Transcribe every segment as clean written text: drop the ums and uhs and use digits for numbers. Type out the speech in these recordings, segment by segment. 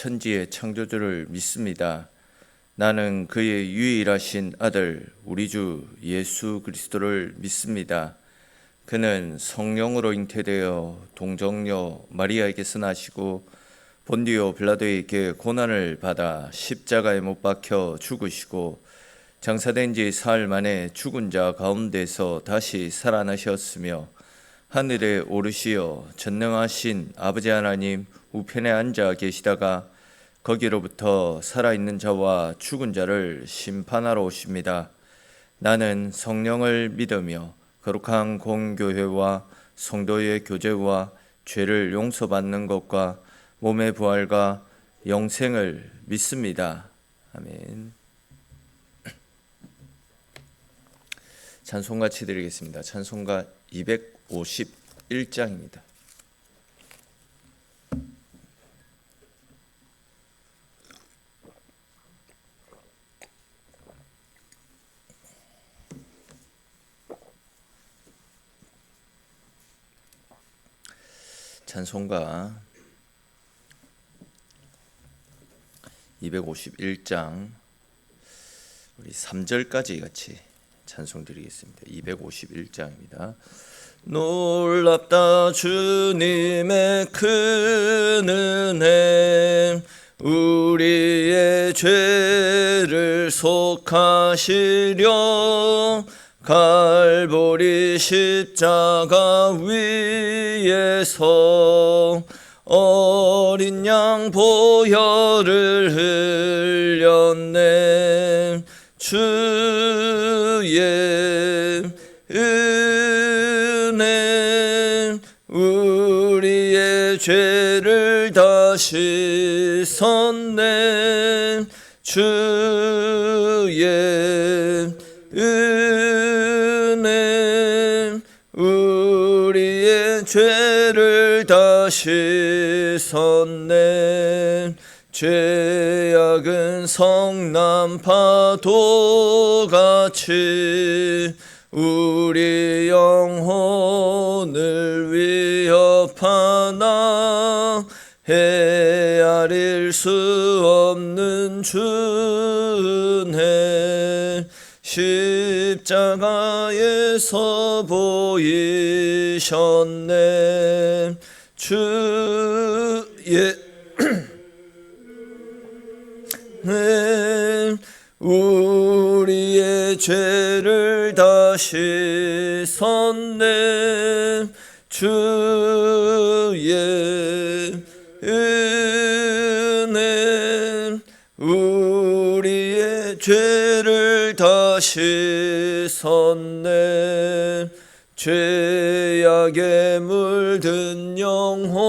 천지의 창조주를 믿습니다. 나는 그의 유일하신 아들 우리 주 예수 그리스도를 믿습니다. 그는 성령으로 잉태되어 동정녀 마리아에게서 나시고 본디오 빌라도에게 고난을 받아 십자가에 못 박혀 죽으시고 장사된 지 사흘 만에 죽은 자 가운데서 다시 살아나셨으며 하늘에 오르시어 전능하신 아버지 하나님 우편에 앉아 계시다가 거기로부터 살아있는 자와 죽은 자를 심판하러 오십니다. 나는 성령을 믿으며 거룩한 공교회와 성도의 교제와 죄를 용서받는 것과 몸의 부활과 영생을 믿습니다. 아멘. 찬송 같이 드리겠습니다. 찬송가 251장입니다. 찬송가 251장 우리 3절까지 같이 찬송 드리겠습니다. 251장입니다. 놀랍다 주님의 큰 은혜, 우리의 죄를 속하시려 갈보리 십자가 위에서 어린 양 보혈을 흘렸네. 주의 은혜 우리의 죄를 다 씻었네. 주의 은혜 우리의 죄를 다 씻었네. 죄악은 성난 파도같이 우리 영혼을 위협하나 헤아릴 수 없는 주은혜 십자가에서 보이셨네. 주의 우리의 죄를 다 씻었네. 주의 은혜 우리의 죄를 다 씻었네. 죄악에 물든 영혼들을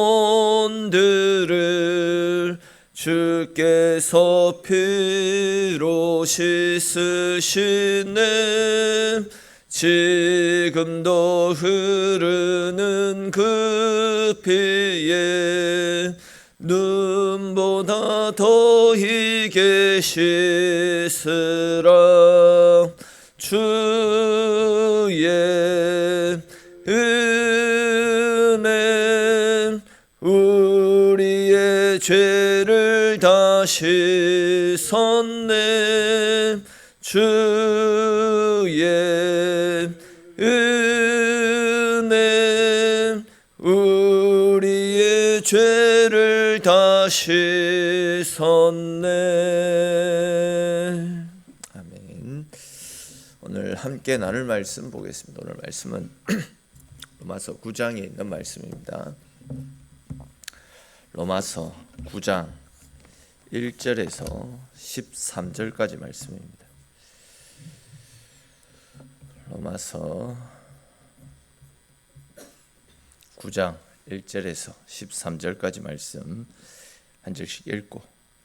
주께서 피로 씻으시네. 지금도 흐르는 그 피에 눈보다 더 희게 씻으라. 주의 은혜 우리의 죄를 다 씻었네. 주의 은혜 우리의 죄를 다 씻었네. 아멘. 오늘 함께 나눌 말씀 보겠습니다. 오늘 말씀은 로마서 9장에 있는 말씀입니다. 로마서 9장 1절에서 13절까지 말씀입니다. 로마서 9장 1절에서 13절까지 말씀 한 절씩 읽고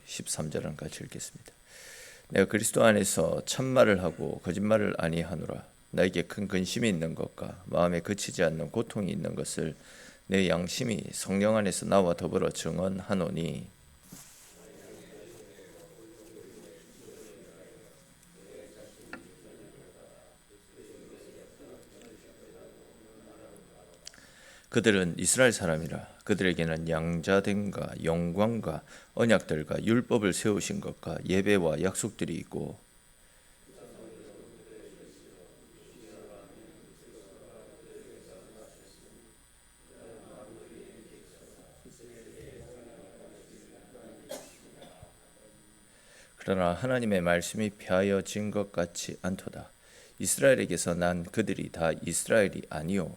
13절은 같이 읽겠습니다. 내가 그리스도 안에서 참말을 하고 거짓말을 아니하노라. 나에게 큰 근심이 있는 것과 마음에 그치지 않는 고통이 있는 것을 내 양심이 성령 안에서 나와 더불어 증언하노니 그들은 이스라엘 사람이라. 그들에게는 양자됨과 영광과 언약들과 율법을 세우신 것과 예배와 약속들이 있고, 그러나 하나님의 말씀이 폐하여진 것 같지 않도다. 이스라엘에게서 난 그들이 다 이스라엘이 아니요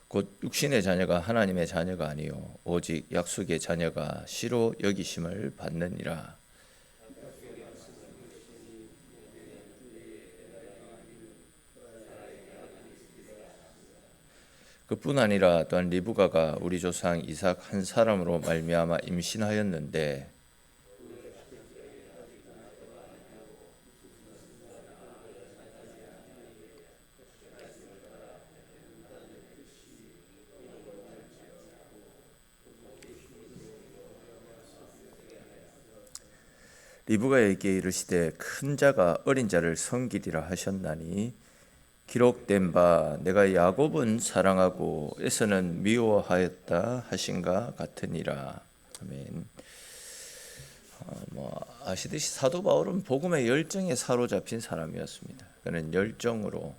곧 육신의 자녀가 하나님의 자녀가 아니요 오직 약속의 자녀가 시로 여기심을 받느니라. 그뿐 아니라 또한 리브가가 우리 조상 이삭 한 사람으로 말미암아 임신하였는데, 리브가에게 이르시되 큰 자가 어린 자를 섬기리라 하셨나니, 기록된 바 내가 야곱은 사랑하고 에서는 미워하였다 하신가 같으니라. 아멘. 아시듯이 사도 바울은 복음의 열정에 사로잡힌 사람이었습니다. 그는 열정으로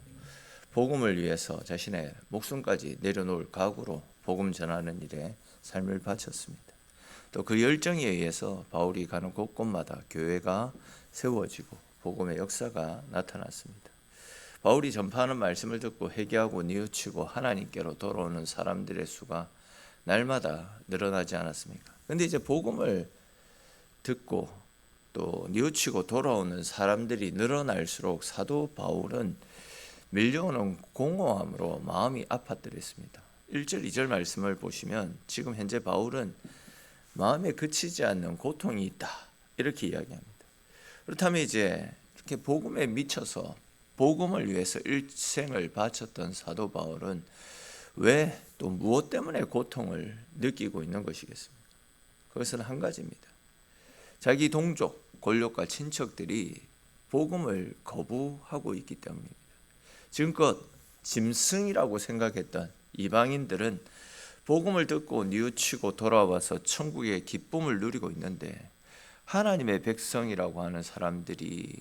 복음을 위해서 자신의 목숨까지 내려놓을 각오로 복음 전하는 일에 삶을 바쳤습니다. 또 그 열정에 의해서 바울이 가는 곳곳마다 교회가 세워지고 복음의 역사가 나타났습니다. 바울이 전파하는 말씀을 듣고 회개하고 뉘우치고 하나님께로 돌아오는 사람들의 수가 날마다 늘어나지 않았습니까? 그런데 이제 복음을 듣고 또 뉘우치고 돌아오는 사람들이 늘어날수록 사도 바울은 밀려오는 공허함으로 마음이 아팠더랬습니다. 1절 2절 말씀을 보시면 지금 현재 바울은 마음에 그치지 않는 고통이 있다 이렇게 이야기합니다. 그렇다면 이제 이렇게 복음에 미쳐서 복음을 위해서 일생을 바쳤던 사도 바울은 왜 또 무엇 때문에 고통을 느끼고 있는 것이겠습니까? 그것은 한 가지입니다. 자기 동족, 권력과 친척들이 복음을 거부하고 있기 때문입니다. 지금껏 짐승이라고 생각했던 이방인들은 복음을 듣고 뉘우치고 돌아와서 천국의 기쁨을 누리고 있는데, 하나님의 백성이라고 하는 사람들이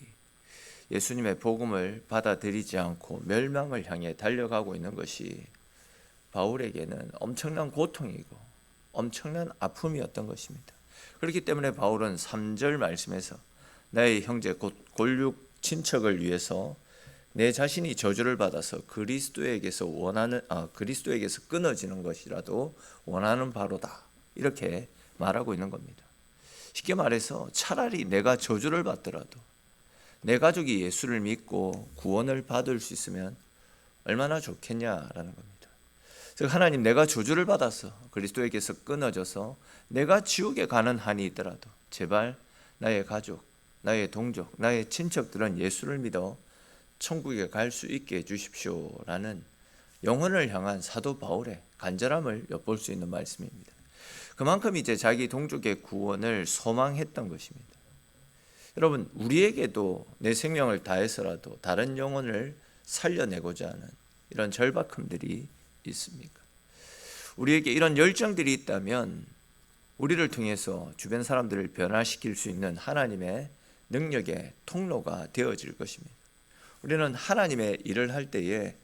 예수님의 복음을 받아들이지 않고 멸망을 향해 달려가고 있는 것이 바울에게는 엄청난 고통이고 엄청난 아픔이었던 것입니다. 그렇기 때문에 바울은 3절 말씀에서 나의 형제 곧 골육 친척을 위해서 내 자신이 저주를 받아서 그리스도에게서 끊어지는 것이라도 원하는 바로다 이렇게 말하고 있는 겁니다. 쉽게 말해서 차라리 내가 저주를 받더라도 내 가족이 예수를 믿고 구원을 받을 수 있으면 얼마나 좋겠냐라는 겁니다. 즉 하나님, 내가 저주를 받아서 그리스도에게서 끊어져서 내가 지옥에 가는 한이 있더라도 제발 나의 가족, 나의 동족, 나의 친척들은 예수를 믿어 천국에 갈 수 있게 해주십시오라는 영혼을 향한 사도 바울의 간절함을 엿볼 수 있는 말씀입니다. 그만큼 이제 자기 동족의 구원을 소망했던 것입니다. 여러분, 우리에게도 내 생명을 다해서라도 다른 영혼을 살려내고자 하는 이런 절박함들이 있습니까? 우리에게 이런 열정들이 있다면 우리를 통해서 주변 사람들을 변화시킬 수 있는 하나님의 능력의 통로가 되어질 것입니다. 우리는 하나님의 일을 할 때에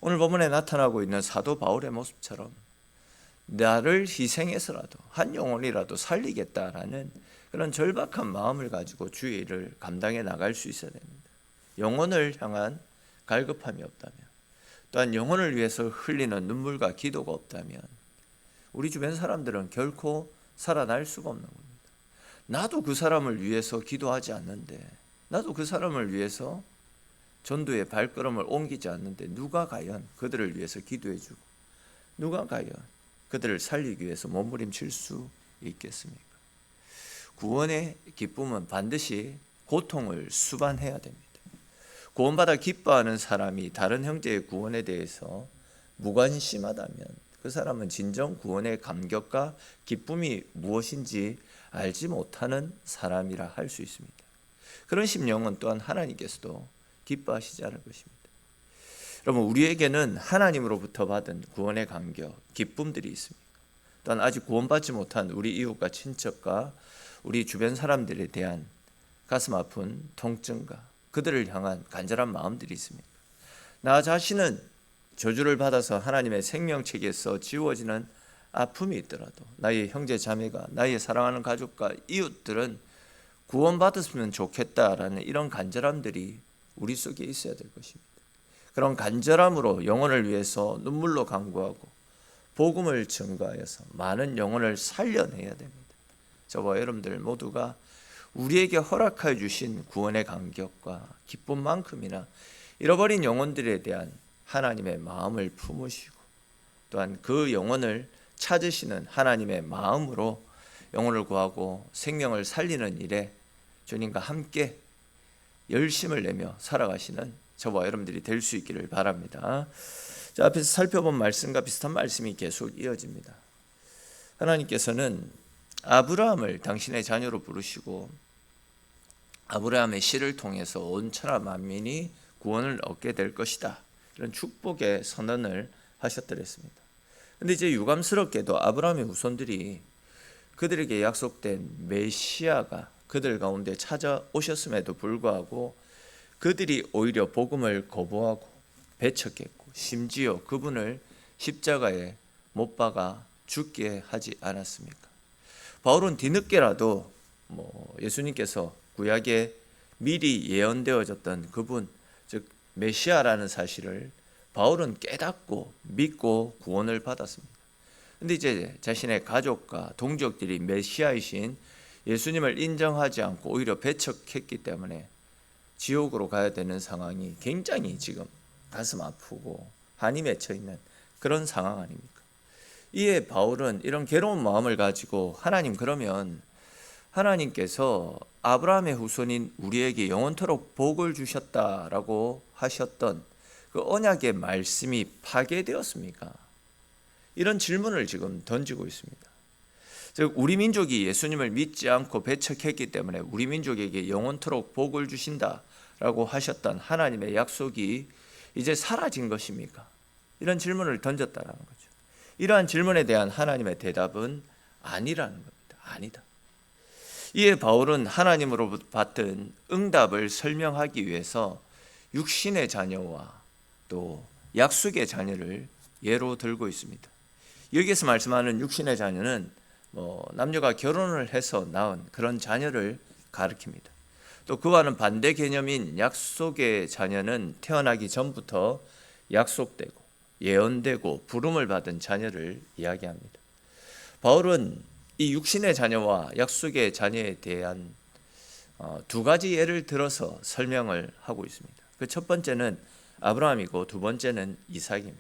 오늘 본문에 나타나고 있는 사도 바울의 모습처럼 나를 희생해서라도 한 영혼이라도 살리겠다라는 그런 절박한 마음을 가지고 주의 일을 감당해 나갈 수 있어야 됩니다. 영혼을 향한 갈급함이 없다면, 또한 영혼을 위해서 흘리는 눈물과 기도가 없다면 우리 주변 사람들은 결코 살아날 수가 없는 겁니다. 나도 그 사람을 위해서 기도하지 않는데, 나도 그 사람을 위해서 전도의 발걸음을 옮기지 않는데 누가 과연 그들을 위해서 기도해주고 누가 과연 그들을 살리기 위해서 몸부림칠 수 있겠습니까? 구원의 기쁨은 반드시 고통을 수반해야 됩니다. 구원받아 기뻐하는 사람이 다른 형제의 구원에 대해서 무관심하다면 그 사람은 진정 구원의 감격과 기쁨이 무엇인지 알지 못하는 사람이라 할 수 있습니다. 그런 심령은 또한 하나님께서도 기뻐하시지 않을 것입니다. 여러분, 우리에게는 하나님으로부터 받은 구원의 감격, 기쁨들이 있습니다. 또한 아직 구원받지 못한 우리 이웃과 친척과 우리 주변 사람들에 대한 가슴 아픈 통증과 그들을 향한 간절한 마음들이 있습니다. 나 자신은 저주를 받아서 하나님의 생명책에서 지워지는 아픔이 있더라도 나의 형제 자매가, 나의 사랑하는 가족과 이웃들은 구원받았으면 좋겠다라는 이런 간절함들이 우리 속에 있어야 될 것입니다. 그런 간절함으로 영혼을 위해서 눈물로 간구하고 복음을 증거하여서 많은 영혼을 살려내야 됩니다. 저와 여러분들 모두가 우리에게 허락하여 주신 구원의 감격과 기쁨만큼이나 잃어버린 영혼들에 대한 하나님의 마음을 품으시고 또한 그 영혼을 찾으시는 하나님의 마음으로 영혼을 구하고 생명을 살리는 일에 주님과 함께 열심을 내며 살아가시는 저와 여러분들이 될 수 있기를 바랍니다. 자, 앞에서 살펴본 말씀과 비슷한 말씀이 계속 이어집니다. 하나님께서는 아브라함을 당신의 자녀로 부르시고 아브라함의 씨를 통해서 온 천하 만민이 구원을 얻게 될 것이다, 이런 축복의 선언을 하셨더랬습니다. 그런데 이제 유감스럽게도 아브라함의 후손들이 그들에게 약속된 메시아가 그들 가운데 찾아오셨음에도 불구하고 그들이 오히려 복음을 거부하고 배척했고 심지어 그분을 십자가에 못 박아 죽게 하지 않았습니까? 바울은 뒤늦게라도 예수님께서 구약에 미리 예언되어졌던 그분, 즉 메시아라는 사실을 바울은 깨닫고 믿고 구원을 받았습니다. 근데 이제 자신의 가족과 동족들이 메시아이신 예수님을 인정하지 않고 오히려 배척했기 때문에 지옥으로 가야 되는 상황이 굉장히 지금 가슴 아프고 한이 맺혀 있는 그런 상황 아닙니까? 이에 바울은 이런 괴로운 마음을 가지고 하나님, 그러면 하나님께서 아브라함의 후손인 우리에게 영원토록 복을 주셨다라고 하셨던 그 언약의 말씀이 파괴되었습니까? 이런 질문을 지금 던지고 있습니다. 즉 우리 민족이 예수님을 믿지 않고 배척했기 때문에 우리 민족에게 영원토록 복을 주신다라고 하셨던 하나님의 약속이 이제 사라진 것입니까? 이런 질문을 던졌다라는 거죠. 이러한 질문에 대한 하나님의 대답은 아니라는 겁니다. 아니다. 이에 바울은 하나님으로부터 받은 응답을 설명하기 위해서 육신의 자녀와 또 약속의 자녀를 예로 들고 있습니다. 여기에서 말씀하는 육신의 자녀는 남녀가 결혼을 해서 낳은 그런 자녀를 가리킵니다. 또 그와는 반대 개념인 약속의 자녀는 태어나기 전부터 약속되고 예언되고 부름을 받은 자녀를 이야기합니다. 바울은 이 육신의 자녀와 약속의 자녀에 대한 두 가지 예를 들어서 설명을 하고 있습니다. 그 첫 번째는 아브라함이고 두 번째는 이삭입니다.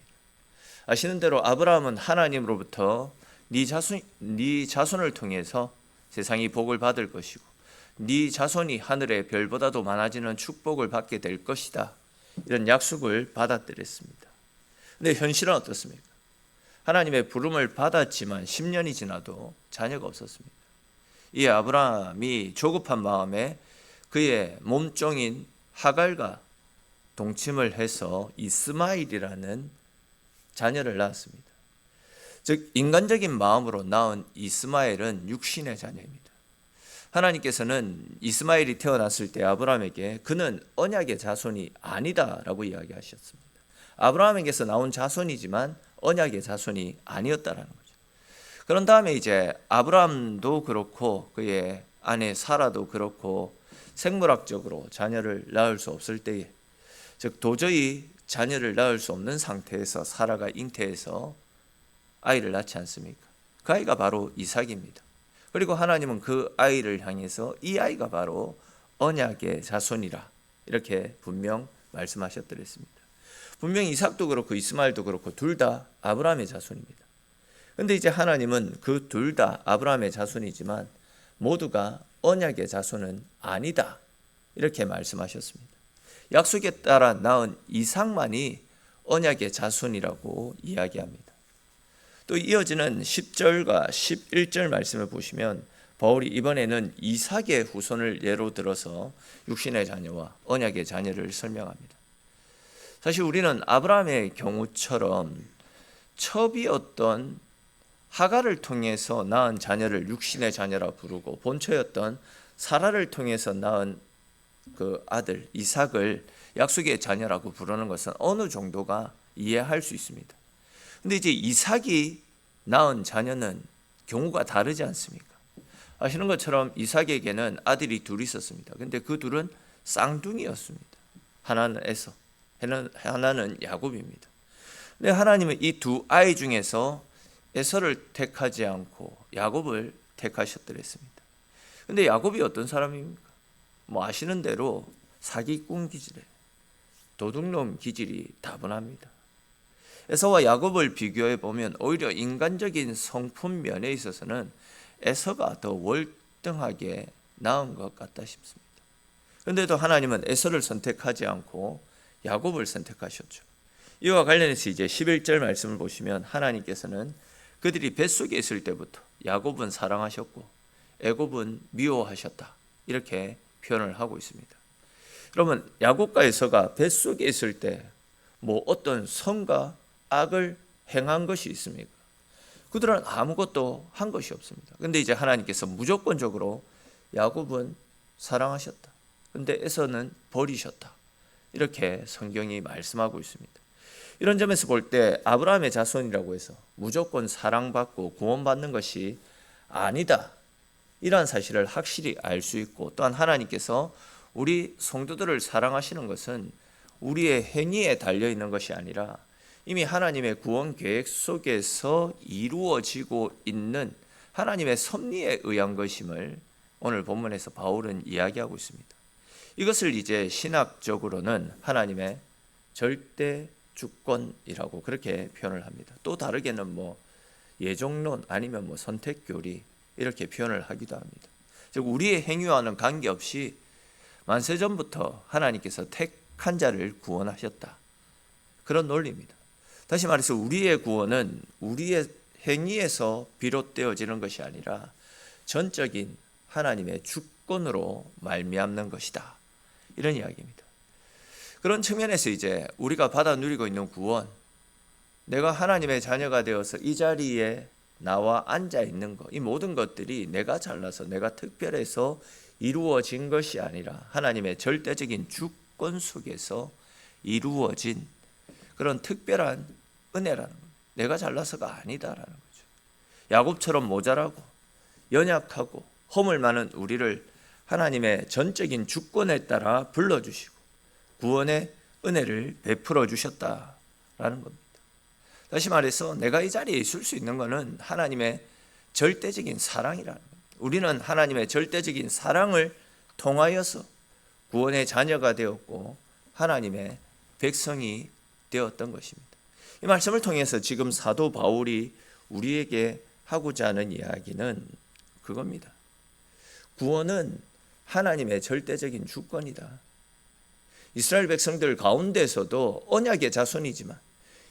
아시는 대로 아브라함은 하나님으로부터 네 자손을 통해서 세상이 복을 받을 것이고 네 자손이 하늘의 별보다도 많아지는 축복을 받게 될 것이다, 이런 약속을 받아들였습니다. 그런데 현실은 어떻습니까? 하나님의 부름을 받았지만 10년이 지나도 자녀가 없었습니다. 이 아브라함이 조급한 마음에 그의 몸종인 하갈과 동침을 해서 이스마엘이라는 자녀를 낳았습니다. 즉 인간적인 마음으로 낳은 이스마엘은 육신의 자녀입니다. 하나님께서는 이스마엘이 태어났을 때 아브라함에게 그는 언약의 자손이 아니다라고 이야기하셨습니다. 아브라함에게서 나온 자손이지만 언약의 자손이 아니었다라는 거죠. 그런 다음에 이제 아브라함도 그렇고 그의 아내 사라도 그렇고 생물학적으로 자녀를 낳을 수 없을 때에, 즉 도저히 자녀를 낳을 수 없는 상태에서 사라가 잉태해서 아이를 낳지 않습니까? 그 아이가 바로 이삭입니다. 그리고 하나님은 그 아이를 향해서 이 아이가 바로 언약의 자손이라 이렇게 분명 말씀하셨더랬습니다. 분명히 이삭도 그렇고 이스마엘도 그렇고 둘 다 아브라함의 자손입니다. 그런데 이제 하나님은 그 둘 다 아브라함의 자손이지만 모두가 언약의 자손은 아니다, 이렇게 말씀하셨습니다. 약속에 따라 낳은 이삭만이 언약의 자손이라고 이야기합니다. 또 이어지는 10절과 11절 말씀을 보시면 바울이 이번에는 이삭의 후손을 예로 들어서 육신의 자녀와 언약의 자녀를 설명합니다. 사실 우리는 아브라함의 경우처럼 첩이었던 하갈을 통해서 낳은 자녀를 육신의 자녀라 부르고 본처였던 사라를 통해서 낳은 그 아들 이삭을 약속의 자녀라고 부르는 것은 어느 정도가 이해할 수 있습니다. 근데 이제 이삭이 낳은 자녀는 경우가 다르지 않습니까? 아시는 것처럼 이삭에게는 아들이 둘이 있었습니다. 근데 그 둘은 쌍둥이였습니다. 하나는 에서, 하나는 야곱입니다. 근데 하나님은 이 두 아이 중에서 에서를 택하지 않고 야곱을 택하셨더랬습니다. 근데 야곱이 어떤 사람입니까? 아시는 대로 사기꾼 기질에 도둑놈 기질이 다분합니다. 에서와 야곱을 비교해 보면 오히려 인간적인 성품 면에 있어서는 에서가 더 월등하게 나은 것 같다 싶습니다. 그런데도 하나님은 에서를 선택하지 않고 야곱을 선택하셨죠. 이와 관련해서 이제 11절 말씀을 보시면 하나님께서는 그들이 뱃속에 있을 때부터 야곱은 사랑하셨고 애굽은 미워하셨다, 이렇게 표현을 하고 있습니다. 그러면 야곱과 에서가 뱃속에 있을 때 어떤 선과 악을 행한 것이 있습니까? 그들은 아무것도 한 것이 없습니다. 그런데 이제 하나님께서 무조건적으로 야곱은 사랑하셨다, 그런데 에서는 버리셨다, 이렇게 성경이 말씀하고 있습니다. 이런 점에서 볼 때 아브라함의 자손이라고 해서 무조건 사랑받고 구원받는 것이 아니다, 이러한 사실을 확실히 알 수 있고, 또한 하나님께서 우리 성도들을 사랑하시는 것은 우리의 행위에 달려있는 것이 아니라 이미 하나님의 구원 계획 속에서 이루어지고 있는 하나님의 섭리에 의한 것임을 오늘 본문에서 바울은 이야기하고 있습니다. 이것을 이제 신학적으로는 하나님의 절대 주권이라고 그렇게 표현을 합니다. 또 다르게는 예정론 아니면 선택교리, 이렇게 표현을 하기도 합니다. 즉 우리의 행위와는 관계없이 만세전부터 하나님께서 택한 자를 구원하셨다, 그런 논리입니다. 다시 말해서 우리의 구원은 우리의 행위에서 비롯되어지는 것이 아니라 전적인 하나님의 주권으로 말미암는 것이다, 이런 이야기입니다. 그런 측면에서 이제 우리가 받아 누리고 있는 구원, 내가 하나님의 자녀가 되어서 이 자리에 나와 앉아 있는 것, 이 모든 것들이 내가 잘나서 내가 특별해서 이루어진 것이 아니라 하나님의 절대적인 주권 속에서 이루어진 그런 특별한 은혜라는 겁니다. 내가 잘나서가 아니다라는 거죠. 야곱처럼 모자라고 연약하고 허물 많은 우리를 하나님의 전적인 주권에 따라 불러주시고 구원의 은혜를 베풀어 주셨다라는 겁니다. 다시 말해서 내가 이 자리에 있을 수 있는 것은 하나님의 절대적인 사랑이라는 겁니다. 우리는 하나님의 절대적인 사랑을 통하여서 구원의 자녀가 되었고 하나님의 백성이 되었던 것입니다. 이 말씀을 통해서 지금 사도 바울이 우리에게 하고자 하는 이야기는 그겁니다. 구원은 하나님의 절대적인 주권이다. 이스라엘 백성들 가운데서도 언약의 자손이지만,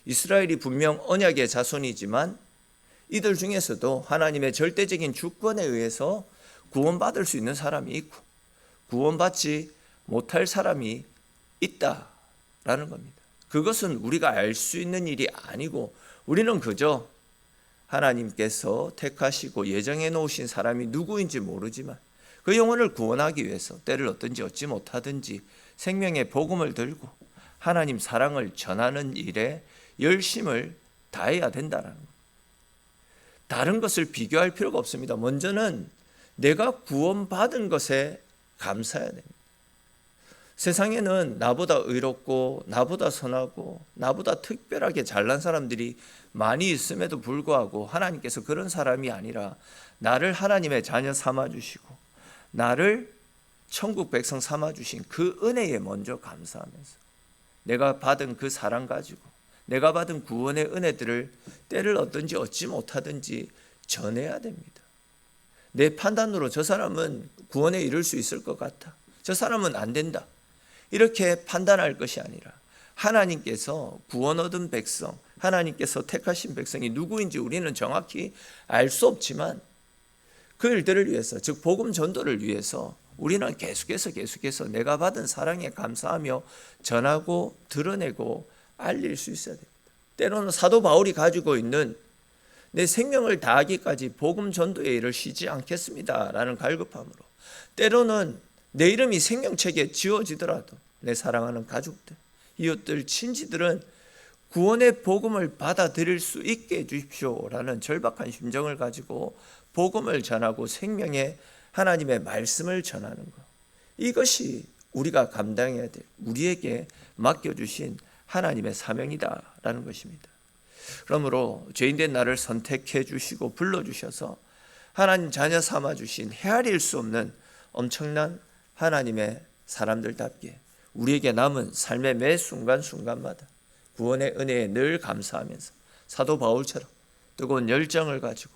이스라엘이 분명 언약의 자손이지만 이들 중에서도 하나님의 절대적인 주권에 의해서 구원받을 수 있는 사람이 있고 구원받지 못할 사람이 있다라는 겁니다. 그것은 우리가 알 수 있는 일이 아니고 우리는 그저 하나님께서 택하시고 예정해 놓으신 사람이 누구인지 모르지만 그 영혼을 구원하기 위해서 때를 얻든지 얻지 못하든지 생명의 복음을 들고 하나님 사랑을 전하는 일에 열심을 다해야 된다는 것. 다른 것을 비교할 필요가 없습니다. 먼저는 내가 구원받은 것에 감사해야 됩니다. 세상에는 나보다 의롭고 나보다 선하고 나보다 특별하게 잘난 사람들이 많이 있음에도 불구하고 하나님께서 그런 사람이 아니라 나를 하나님의 자녀 삼아주시고 나를 천국 백성 삼아주신 그 은혜에 먼저 감사하면서 내가 받은 그 사랑 가지고 내가 받은 구원의 은혜들을 때를 얻든지 얻지 못하든지 전해야 됩니다. 내 판단으로 저 사람은 구원에 이를 수 있을 것 같아, 저 사람은 안 된다, 이렇게 판단할 것이 아니라 하나님께서 구원 얻은 백성, 하나님께서 택하신 백성이 누구인지 우리는 정확히 알 수 없지만 그 일들을 위해서, 즉 복음 전도를 위해서 우리는 계속해서 내가 받은 사랑에 감사하며 전하고 드러내고 알릴 수 있어야 됩니다. 때로는 사도 바울이 가지고 있는 내 생명을 다하기까지 복음 전도의 일을 쉬지 않겠습니다라는 갈급함으로, 때로는 내 이름이 생명책에 지워지더라도 내 사랑하는 가족들, 이웃들, 친지들은 구원의 복음을 받아들일 수 있게 해주십시오라는 절박한 심정을 가지고 복음을 전하고 생명의 하나님의 말씀을 전하는 것, 이것이 우리가 감당해야 될, 우리에게 맡겨주신 하나님의 사명이다라는 것입니다. 그러므로 죄인된 나를 선택해 주시고 불러주셔서 하나님 자녀 삼아 주신 헤아릴 수 없는 엄청난 하나님의 사람들답게 우리에게 남은 삶의 매 순간순간마다 구원의 은혜에 늘 감사하면서 사도 바울처럼 뜨거운 열정을 가지고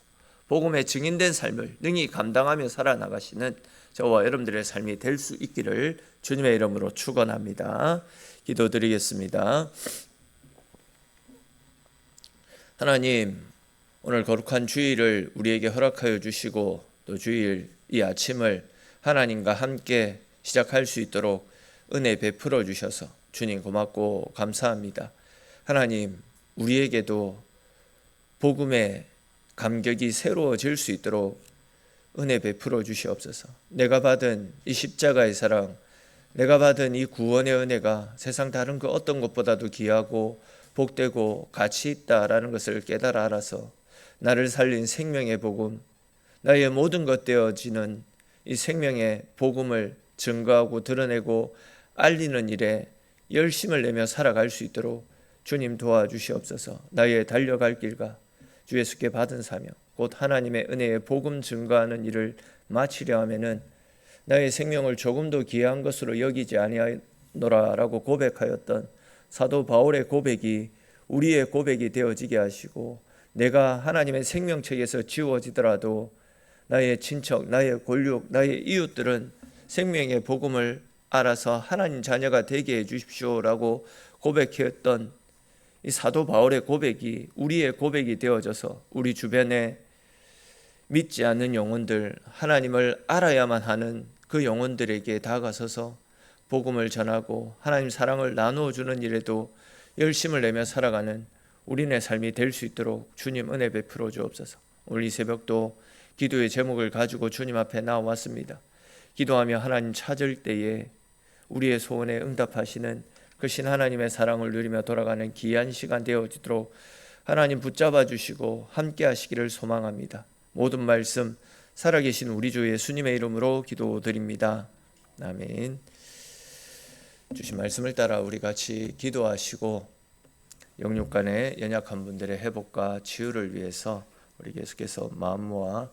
복음의 증인된 삶을 능히 감당하며 살아나가시는 저와 여러분들의 삶이 될 수 있기를 주님의 이름으로 축원합니다. 기도드리겠습니다. 하나님, 오늘 거룩한 주일을 우리에게 허락하여 주시고 또 주일 이 아침을 하나님과 함께 시작할 수 있도록 은혜 베풀어 주셔서 주님 고맙고 감사합니다. 하나님, 우리에게도 복음의 감격이 새로워질 수 있도록 은혜 베풀어 주시옵소서. 내가 받은 이 십자가의 사랑, 내가 받은 이 구원의 은혜가 세상 다른 그 어떤 것보다도 귀하고 복되고 가치 있다라는 것을 깨달아 알아서 나를 살린 생명의 복음, 나의 모든 것 되어지는 이 생명의 복음을 증거하고 드러내고 알리는 일에 열심을 내며 살아갈 수 있도록 주님 도와주시옵소서. 나의 달려갈 길과 주 예수께 받은 사명, 곧 하나님의 은혜의 복음 증거하는 일을 마치려 하면은 나의 생명을 조금도 귀한 것으로 여기지 아니하노라라고 고백하였던 사도 바울의 고백이 우리의 고백이 되어지게 하시고, 내가 하나님의 생명책에서 지워지더라도 나의 친척, 나의 권력, 나의 이웃들은 생명의 복음을 알아서 하나님 자녀가 되게 해 주십시오라고 고백했던 이 사도 바울의 고백이 우리의 고백이 되어져서 우리 주변에 믿지 않는 영혼들, 하나님을 알아야만 하는 그 영혼들에게 다가서서 복음을 전하고 하나님 사랑을 나누어 주는 일에도 열심을 내며 살아가는 우리네 삶이 될 수 있도록 주님 은혜 베풀어 주옵소서. 오늘 이 새벽도 기도의 제목을 가지고 주님 앞에 나왔습니다. 기도하며 하나님 찾을 때에 우리의 소원에 응답하시는 그 신 하나님의 사랑을 누리며 돌아가는 귀한 시간 되어지도록 하나님 붙잡아 주시고 함께 하시기를 소망합니다. 모든 말씀 살아계신 우리 주 예수님의 이름으로 기도드립니다. 아멘. 주신 말씀을 따라 우리 같이 기도하시고 영육 간의 연약한 분들의 회복과 치유를 위해서 우리 계속해서 마음 모아